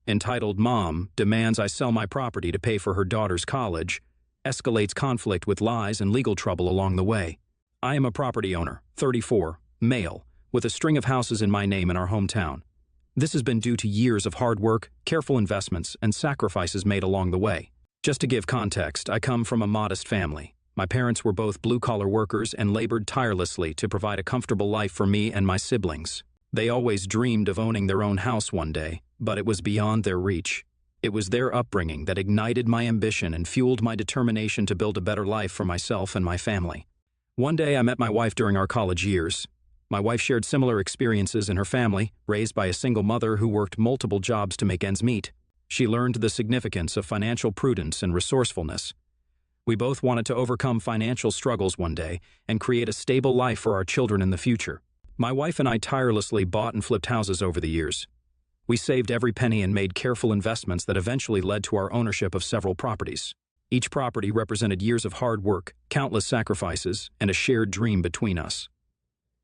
Entitled mom demands I sell my property to pay for her daughter's college, escalates conflict with lies and legal trouble along the way. I am a property owner, 34, male, with a string of houses in my name in our hometown. This has been due to years of hard work, careful investments, and sacrifices made along the way. Just to give context, I come from a modest family. My parents were both blue-collar workers and labored tirelessly to provide a comfortable life for me and my siblings. They always dreamed of owning their own house one day, but it was beyond their reach. It was their upbringing that ignited my ambition and fueled my determination to build a better life for myself and my family. One day I met my wife during our college years. My wife shared similar experiences in her family, raised by a single mother who worked multiple jobs to make ends meet. She learned the significance of financial prudence and resourcefulness. We both wanted to overcome financial struggles one day and create a stable life for our children in the future. My wife and I tirelessly bought and flipped houses over the years. We saved every penny and made careful investments that eventually led to our ownership of several properties. Each property represented years of hard work, countless sacrifices, and a shared dream between us.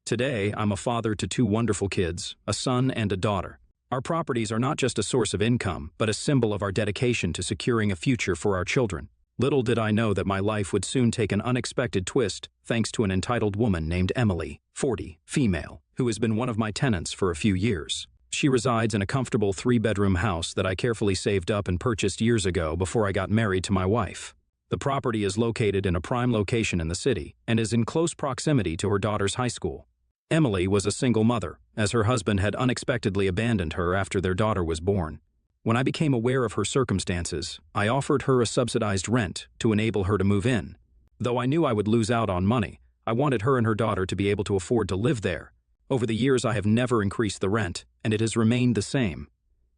Today, I'm a father to two wonderful kids, a son and a daughter. Our properties are not just a source of income, but a symbol of our dedication to securing a future for our children. Little did I know that my life would soon take an unexpected twist thanks to an entitled woman named Emily, 40, female, who has been one of my tenants for a few years. She resides in a comfortable 3-bedroom house that I carefully saved up and purchased years ago before I got married to my wife. The property is located in a prime location in the city and is in close proximity to her daughter's high school. Emily was a single mother, as her husband had unexpectedly abandoned her after their daughter was born. When I became aware of her circumstances, I offered her a subsidized rent to enable her to move in. Though I knew I would lose out on money, I wanted her and her daughter to be able to afford to live there. Over the years, I have never increased the rent, and it has remained the same.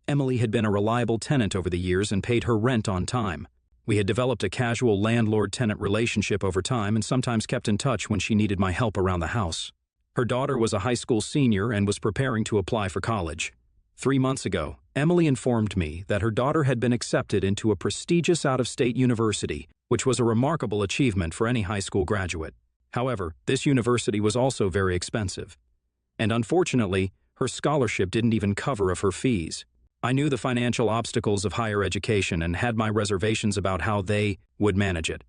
Emily had been a reliable tenant over the years and paid her rent on time. We had developed a casual landlord-tenant relationship over time and sometimes kept in touch when she needed my help around the house. Her daughter was a high school senior and was preparing to apply for college. 3 months ago, Emily informed me that her daughter had been accepted into a prestigious out-of-state university, which was a remarkable achievement for any high school graduate. However, this university was also very expensive. And unfortunately, her scholarship didn't even cover of her fees. I knew the financial obstacles of higher education and had my reservations about how they would manage it.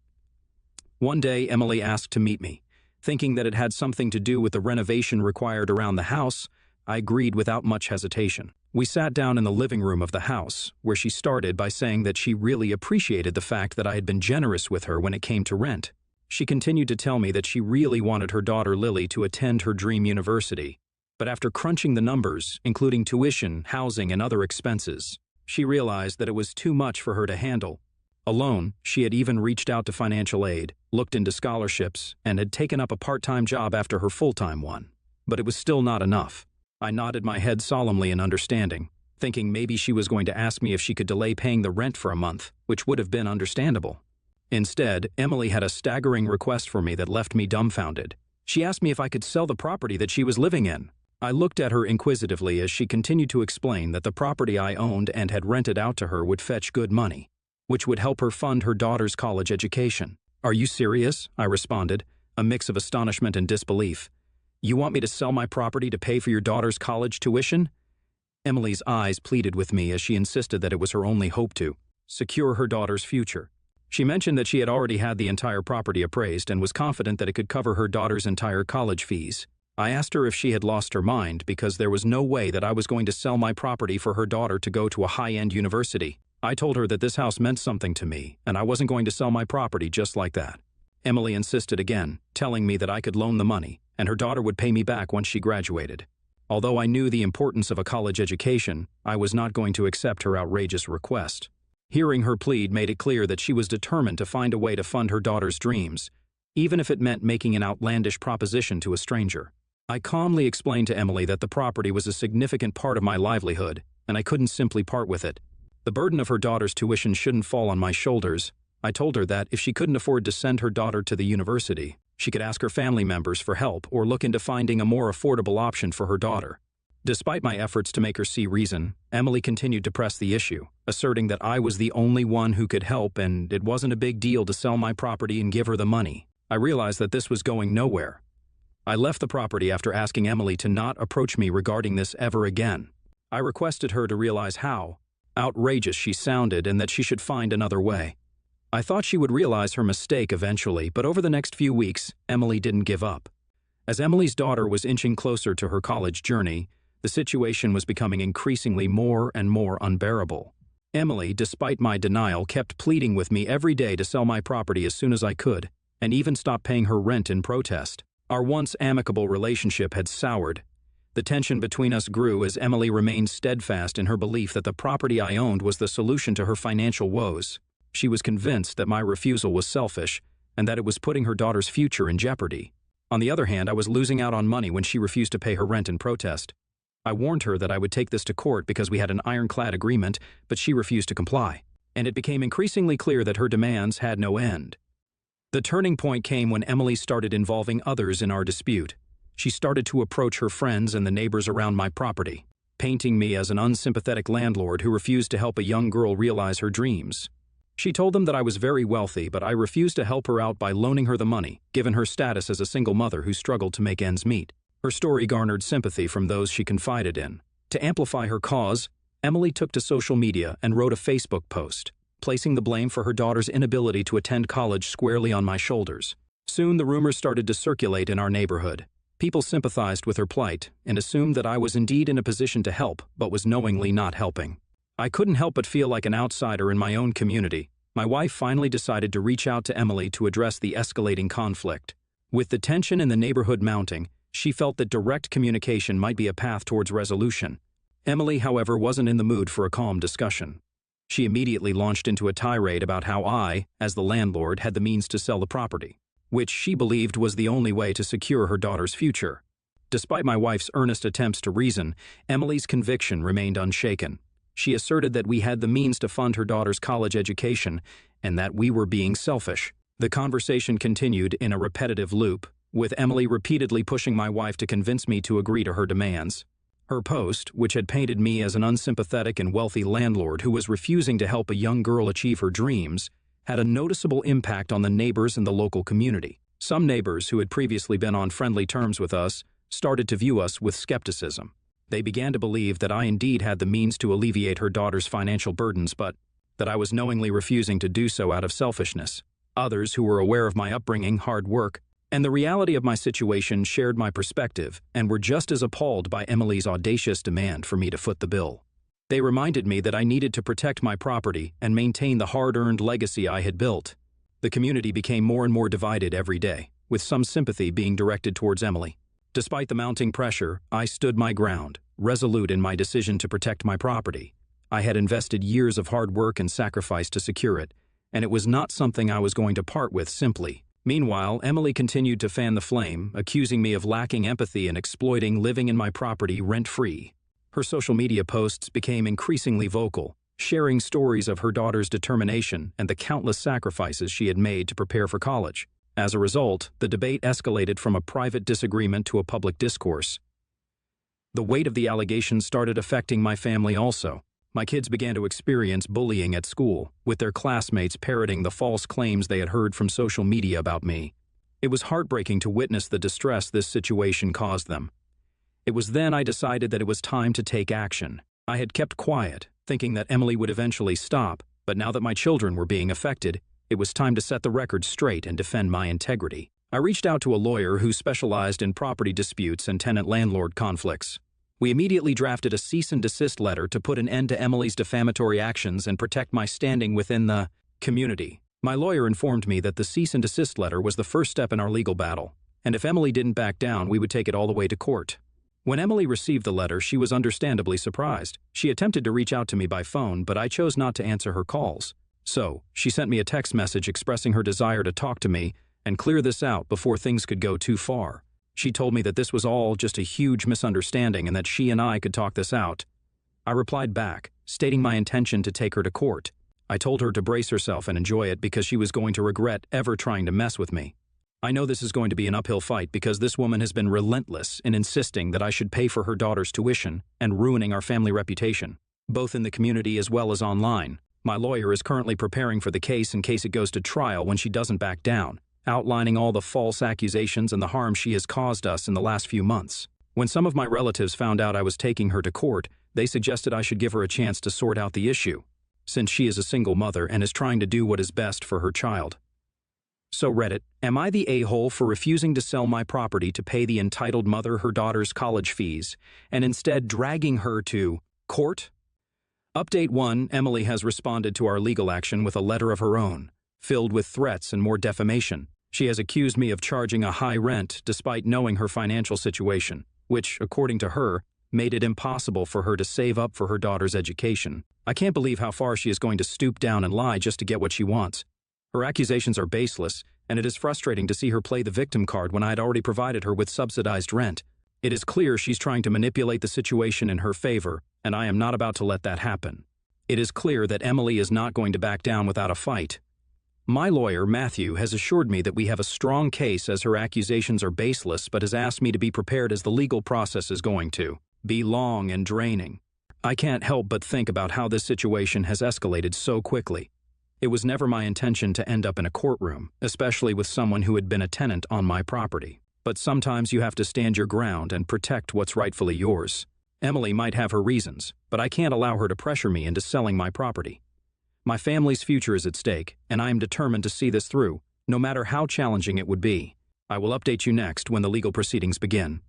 One day, Emily asked to meet me. Thinking that it had something to do with the renovation required around the house, I agreed without much hesitation. We sat down in the living room of the house, where she started by saying that she really appreciated the fact that I had been generous with her when it came to rent. She continued to tell me that she really wanted her daughter Lily to attend her dream university. But after crunching the numbers, including tuition, housing, and other expenses, she realized that it was too much for her to handle. Alone, she had even reached out to financial aid, looked into scholarships, and had taken up a part-time job after her full-time one. But it was still not enough. I nodded my head solemnly in understanding, thinking maybe she was going to ask me if she could delay paying the rent for a month, which would have been understandable. Instead, Emily had a staggering request for me that left me dumbfounded. She asked me if I could sell the property that she was living in. I looked at her inquisitively as she continued to explain that the property I owned and had rented out to her would fetch good money, which would help her fund her daughter's college education. "Are you serious?" I responded, a mix of astonishment and disbelief. "You want me to sell my property to pay for your daughter's college tuition?" Emily's eyes pleaded with me as she insisted that it was her only hope to secure her daughter's future. She mentioned that she had already had the entire property appraised and was confident that it could cover her daughter's entire college fees. I asked her if she had lost her mind because there was no way that I was going to sell my property for her daughter to go to a high-end university. I told her that this house meant something to me, and I wasn't going to sell my property just like that. Emily insisted again, telling me that I could loan the money, and her daughter would pay me back once she graduated. Although I knew the importance of a college education, I was not going to accept her outrageous request. Hearing her plead made it clear that she was determined to find a way to fund her daughter's dreams, even if it meant making an outlandish proposition to a stranger. I calmly explained to Emily that the property was a significant part of my livelihood, and I couldn't simply part with it. The burden of her daughter's tuition shouldn't fall on my shoulders. I told her that if she couldn't afford to send her daughter to the university, she could ask her family members for help or look into finding a more affordable option for her daughter. Despite my efforts to make her see reason, Emily continued to press the issue, asserting that I was the only one who could help and it wasn't a big deal to sell my property and give her the money. I realized that this was going nowhere. I left the property after asking Emily to not approach me regarding this ever again. I requested her to realize how outrageous she sounded and that she should find another way. I thought she would realize her mistake eventually, but over the next few weeks, Emily didn't give up. As Emily's daughter was inching closer to her college journey, the situation was becoming increasingly more and more unbearable. Emily, despite my denial, kept pleading with me every day to sell my property as soon as I could, and even stop paying her rent in protest. Our once amicable relationship had soured. The tension between us grew as Emily remained steadfast in her belief that the property I owned was the solution to her financial woes. She was convinced that my refusal was selfish and that it was putting her daughter's future in jeopardy. On the other hand, I was losing out on money when she refused to pay her rent in protest. I warned her that I would take this to court because we had an ironclad agreement, but she refused to comply, and it became increasingly clear that her demands had no end. The turning point came when Emily started involving others in our dispute. She started to approach her friends and the neighbors around my property, painting me as an unsympathetic landlord who refused to help a young girl realize her dreams. She told them that I was very wealthy, but I refused to help her out by loaning her the money, given her status as a single mother who struggled to make ends meet. Her story garnered sympathy from those she confided in. To amplify her cause, Emily took to social media and wrote a Facebook post, placing the blame for her daughter's inability to attend college squarely on my shoulders. Soon the rumors started to circulate in our neighborhood. People sympathized with her plight and assumed that I was indeed in a position to help, but was knowingly not helping. I couldn't help but feel like an outsider in my own community. My wife finally decided to reach out to Emily to address the escalating conflict. With the tension in the neighborhood mounting, she felt that direct communication might be a path towards resolution. Emily, however, wasn't in the mood for a calm discussion. She immediately launched into a tirade about how I, as the landlord, had the means to sell the property, which she believed was the only way to secure her daughter's future. Despite my wife's earnest attempts to reason, Emily's conviction remained unshaken. She asserted that we had the means to fund her daughter's college education and that we were being selfish. The conversation continued in a repetitive loop, with Emily repeatedly pushing my wife to convince me to agree to her demands. Her post, which had painted me as an unsympathetic and wealthy landlord who was refusing to help a young girl achieve her dreams, had a noticeable impact on the neighbors in the local community. Some neighbors who had previously been on friendly terms with us started to view us with skepticism. They began to believe that I indeed had the means to alleviate her daughter's financial burdens, but that I was knowingly refusing to do so out of selfishness. Others who were aware of my upbringing, hard work, and the reality of my situation shared my perspective and were just as appalled by Emily's audacious demand for me to foot the bill. They reminded me that I needed to protect my property and maintain the hard-earned legacy I had built. The community became more and more divided every day, with some sympathy being directed towards Emily. Despite the mounting pressure, I stood my ground, resolute in my decision to protect my property. I had invested years of hard work and sacrifice to secure it, and it was not something I was going to part with simply. Meanwhile, Emily continued to fan the flame, accusing me of lacking empathy and exploiting living in my property rent-free. Her social media posts became increasingly vocal, sharing stories of her daughter's determination and the countless sacrifices she had made to prepare for college. As a result, the debate escalated from a private disagreement to a public discourse. The weight of the allegations started affecting my family also. My kids began to experience bullying at school, with their classmates parroting the false claims they had heard from social media about me. It was heartbreaking to witness the distress this situation caused them. It was then I decided that it was time to take action. I had kept quiet, thinking that Emily would eventually stop, but now that my children were being affected, it was time to set the record straight and defend my integrity. I reached out to a lawyer who specialized in property disputes and tenant-landlord conflicts. We immediately drafted a cease and desist letter to put an end to Emily's defamatory actions and protect my standing within the community. My lawyer informed me that the cease and desist letter was the first step in our legal battle, and if Emily didn't back down, we would take it all the way to court. When Emily received the letter, she was understandably surprised. She attempted to reach out to me by phone, but I chose not to answer her calls. So, she sent me a text message expressing her desire to talk to me and clear this out before things could go too far. She told me that this was all just a huge misunderstanding and that she and I could talk this out. I replied back, stating my intention to take her to court. I told her to brace herself and enjoy it because she was going to regret ever trying to mess with me. I know this is going to be an uphill fight because this woman has been relentless in insisting that I should pay for her daughter's tuition and ruining our family reputation, both in the community as well as online. My lawyer is currently preparing for the case in case it goes to trial when she doesn't back down, outlining all the false accusations and the harm she has caused us in the last few months. When some of my relatives found out I was taking her to court, They suggested I should give her a chance to sort out the issue, since she is a single mother and is trying to do what is best for her child. So Reddit, am I the a-hole for refusing to sell my property to pay the entitled mother her daughter's college fees, and instead dragging her to court? Update 1, Emily has responded to our legal action with a letter of her own, filled with threats and more defamation. She has accused me of charging a high rent despite knowing her financial situation, which, according to her, made it impossible for her to save up for her daughter's education. I can't believe how far she is going to stoop down and lie just to get what she wants. Her accusations are baseless, and it is frustrating to see her play the victim card when I had already provided her with subsidized rent. It is clear she's trying to manipulate the situation in her favor, and I am not about to let that happen. It is clear that Emily is not going to back down without a fight. My lawyer, Matthew, has assured me that we have a strong case as her accusations are baseless, but has asked me to be prepared as the legal process is going to be long and draining. I can't help but think about how this situation has escalated so quickly. It was never my intention to end up in a courtroom, especially with someone who had been a tenant on my property. But sometimes you have to stand your ground and protect what's rightfully yours. Emily might have her reasons, but I can't allow her to pressure me into selling my property. My family's future is at stake, and I am determined to see this through, no matter how challenging it would be. I will update you next when the legal proceedings begin.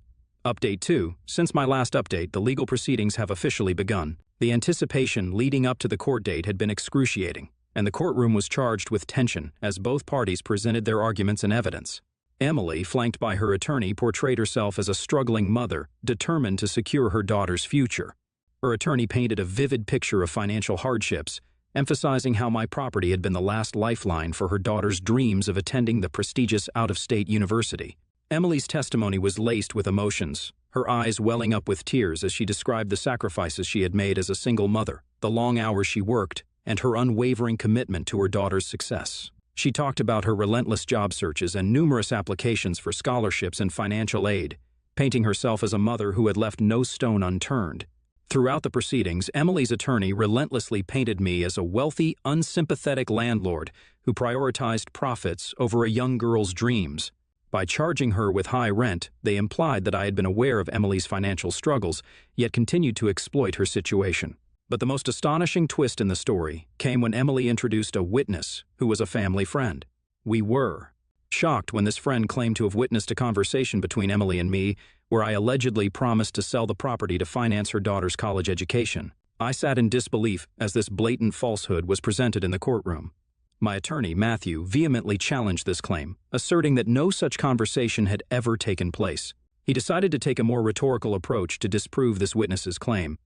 Update 2. Since my last update, the legal proceedings have officially begun. The anticipation leading up to the court date had been excruciating, and the courtroom was charged with tension as both parties presented their arguments and evidence. Emily, flanked by her attorney, portrayed herself as a struggling mother, determined to secure her daughter's future. Her attorney painted a vivid picture of financial hardships, emphasizing how my property had been the last lifeline for her daughter's dreams of attending the prestigious out-of-state university. Emily's testimony was laced with emotions, her eyes welling up with tears as she described the sacrifices she had made as a single mother, the long hours she worked, and her unwavering commitment to her daughter's success. She talked about her relentless job searches and numerous applications for scholarships and financial aid, painting herself as a mother who had left no stone unturned. Throughout the proceedings, Emily's attorney relentlessly painted me as a wealthy, unsympathetic landlord who prioritized profits over a young girl's dreams. By charging her with high rent, they implied that I had been aware of Emily's financial struggles, yet continued to exploit her situation. But the most astonishing twist in the story came when Emily introduced a witness who was a family friend. We were shocked when this friend claimed to have witnessed a conversation between Emily and me where I allegedly promised to sell the property to finance her daughter's college education. I sat in disbelief as this blatant falsehood was presented in the courtroom. My attorney, Matthew, vehemently challenged this claim, asserting that no such conversation had ever taken place. He decided to take a more rhetorical approach to disprove this witness's claim.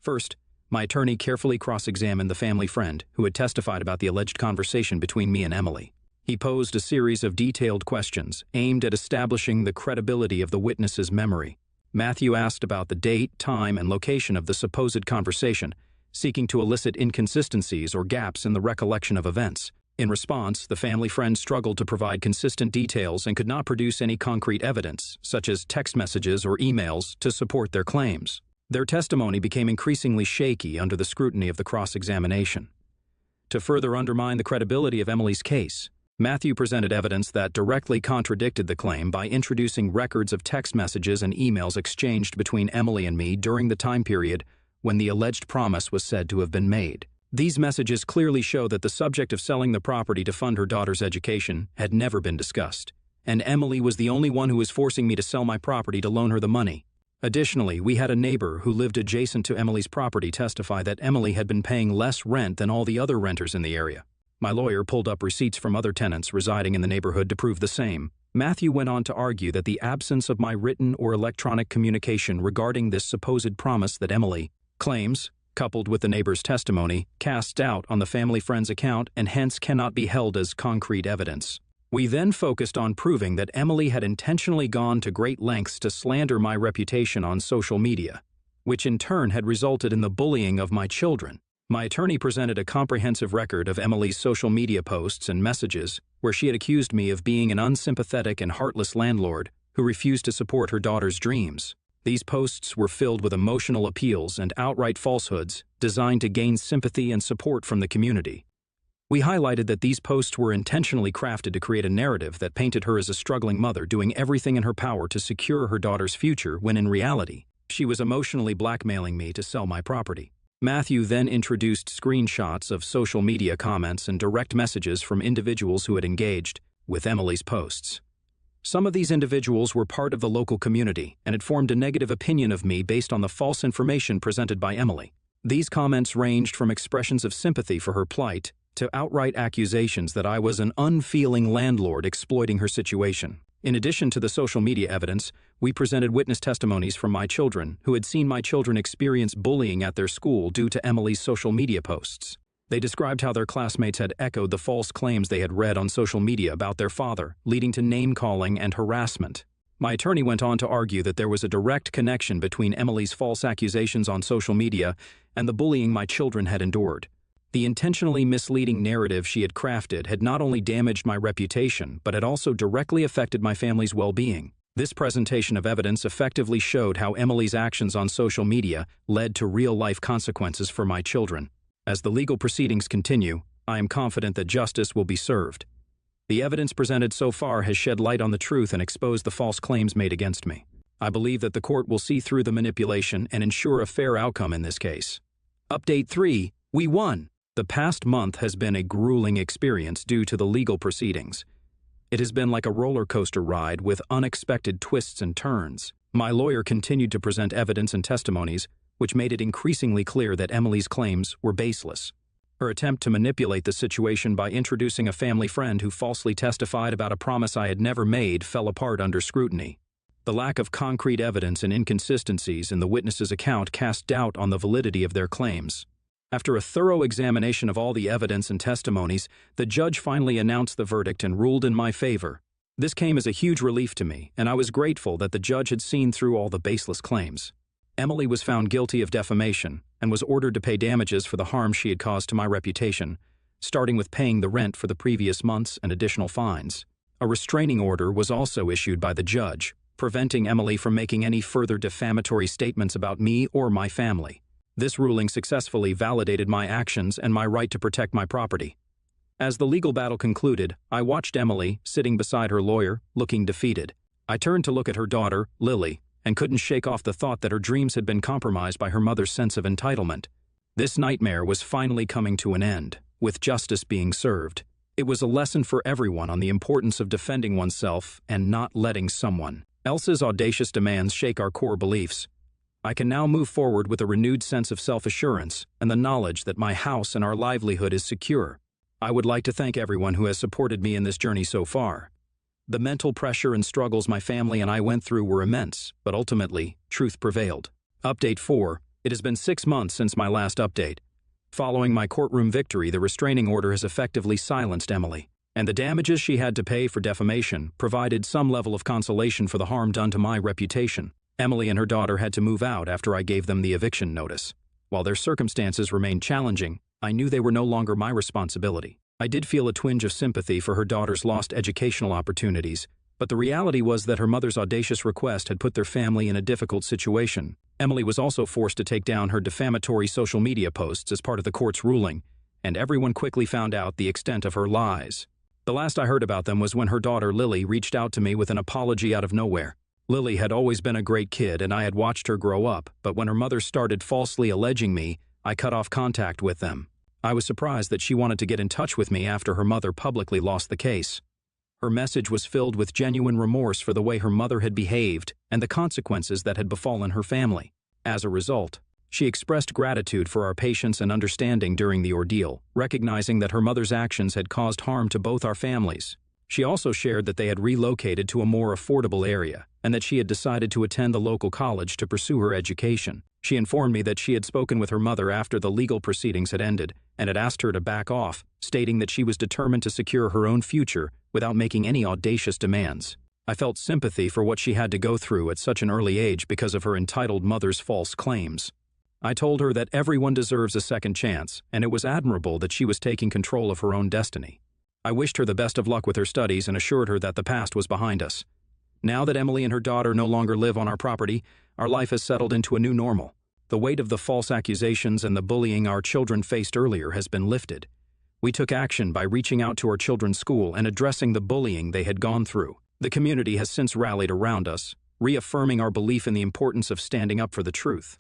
First, my attorney carefully cross-examined the family friend who had testified about the alleged conversation between me and Emily. He posed a series of detailed questions aimed at establishing the credibility of the witness's memory. Matthew asked about the date, time, and location of the supposed conversation, seeking to elicit inconsistencies or gaps in the recollection of events. In response, the family friend struggled to provide consistent details and could not produce any concrete evidence, such as text messages or emails, to support their claims. Their testimony became increasingly shaky under the scrutiny of the cross-examination. To further undermine the credibility of Emily's case, Matthew presented evidence that directly contradicted the claim by introducing records of text messages and emails exchanged between Emily and me during the time period when the alleged promise was said to have been made. These messages clearly show that the subject of selling the property to fund her daughter's education had never been discussed, and Emily was the only one who was forcing me to sell my property to loan her the money. Additionally, we had a neighbor who lived adjacent to Emily's property testify that Emily had been paying less rent than all the other renters in the area. My lawyer pulled up receipts from other tenants residing in the neighborhood to prove the same. Matthew went on to argue that the absence of my written or electronic communication regarding this supposed promise that Emily claims, coupled with the neighbor's testimony, casts doubt on the family friend's account and hence cannot be held as concrete evidence. We then focused on proving that Emily had intentionally gone to great lengths to slander my reputation on social media, which in turn had resulted in the bullying of my children. My attorney presented a comprehensive record of Emily's social media posts and messages where she had accused me of being an unsympathetic and heartless landlord who refused to support her daughter's dreams. These posts were filled with emotional appeals and outright falsehoods designed to gain sympathy and support from the community. We highlighted that these posts were intentionally crafted to create a narrative that painted her as a struggling mother doing everything in her power to secure her daughter's future when in reality, She was emotionally blackmailing me to sell my property. Matthew then introduced screenshots of social media comments and direct messages from individuals who had engaged with Emily's posts. Some of these individuals were part of the local community and had formed a negative opinion of me based on the false information presented by Emily. These comments ranged from expressions of sympathy for her plight to outright accusations that I was an unfeeling landlord exploiting her situation. In addition to the social media evidence, we presented witness testimonies from my children who had seen my children experience bullying at their school due to Emily's social media posts. They described how their classmates had echoed the false claims they had read on social media about their father, leading to name-calling and harassment. My attorney went on to argue that there was a direct connection between Emily's false accusations on social media and the bullying my children had endured. The intentionally misleading narrative she had crafted had not only damaged my reputation, but had also directly affected my family's well-being. This presentation of evidence effectively showed how Emily's actions on social media led to real-life consequences for my children. As the legal proceedings continue, I am confident that justice will be served. The evidence presented so far has shed light on the truth and exposed the false claims made against me. I believe that the court will see through the manipulation and ensure a fair outcome in this case. Update 3. We won! The past month has been a grueling experience due to the legal proceedings. It has been like a roller coaster ride with unexpected twists and turns. My lawyer continued to present evidence and testimonies, which made it increasingly clear that Emily's claims were baseless. Her attempt to manipulate the situation by introducing a family friend who falsely testified about a promise I had never made fell apart under scrutiny. The lack of concrete evidence and inconsistencies in the witness's account cast doubt on the validity of their claims. After a thorough examination of all the evidence and testimonies, the judge finally announced the verdict and ruled in my favor. This came as a huge relief to me, and I was grateful that the judge had seen through all the baseless claims. Emily was found guilty of defamation and was ordered to pay damages for the harm she had caused to my reputation, starting with paying the rent for the previous months and additional fines. A restraining order was also issued by the judge, preventing Emily from making any further defamatory statements about me or my family. This ruling successfully validated my actions and my right to protect my property. As the legal battle concluded, I watched Emily, sitting beside her lawyer, looking defeated. I turned to look at her daughter, Lily, and couldn't shake off the thought that her dreams had been compromised by her mother's sense of entitlement. This nightmare was finally coming to an end, with justice being served. It was a lesson for everyone on the importance of defending oneself and not letting someone else's audacious demands shake our core beliefs. I can now move forward with a renewed sense of self-assurance and the knowledge that my house and our livelihood is secure. I would like to thank everyone who has supported me in this journey so far. The mental pressure and struggles my family and I went through were immense, but ultimately, truth prevailed. Update 4. It has been 6 months since my last update. Following my courtroom victory, the restraining order has effectively silenced Emily, and the damages she had to pay for defamation provided some level of consolation for the harm done to my reputation. Emily and her daughter had to move out after I gave them the eviction notice. While their circumstances remained challenging, I knew they were no longer my responsibility. I did feel a twinge of sympathy for her daughter's lost educational opportunities, but the reality was that her mother's audacious request had put their family in a difficult situation. Emily was also forced to take down her defamatory social media posts as part of the court's ruling, and everyone quickly found out the extent of her lies. The last I heard about them was when her daughter Lily reached out to me with an apology out of nowhere. Lily had always been a great kid and I had watched her grow up, but when her mother started falsely alleging me, I cut off contact with them. I was surprised that she wanted to get in touch with me after her mother publicly lost the case. Her message was filled with genuine remorse for the way her mother had behaved and the consequences that had befallen her family. As a result, she expressed gratitude for our patience and understanding during the ordeal, recognizing that her mother's actions had caused harm to both our families. She also shared that they had relocated to a more affordable area and that she had decided to attend the local college to pursue her education. She informed me that she had spoken with her mother after the legal proceedings had ended and had asked her to back off, stating that she was determined to secure her own future without making any audacious demands. I felt sympathy for what she had to go through at such an early age because of her entitled mother's false claims. I told her that everyone deserves a second chance, and it was admirable that she was taking control of her own destiny. I wished her the best of luck with her studies and assured her that the past was behind us. Now that Emily and her daughter no longer live on our property, our life has settled into a new normal. The weight of the false accusations and the bullying our children faced earlier has been lifted. We took action by reaching out to our children's school and addressing the bullying they had gone through. The community has since rallied around us, reaffirming our belief in the importance of standing up for the truth.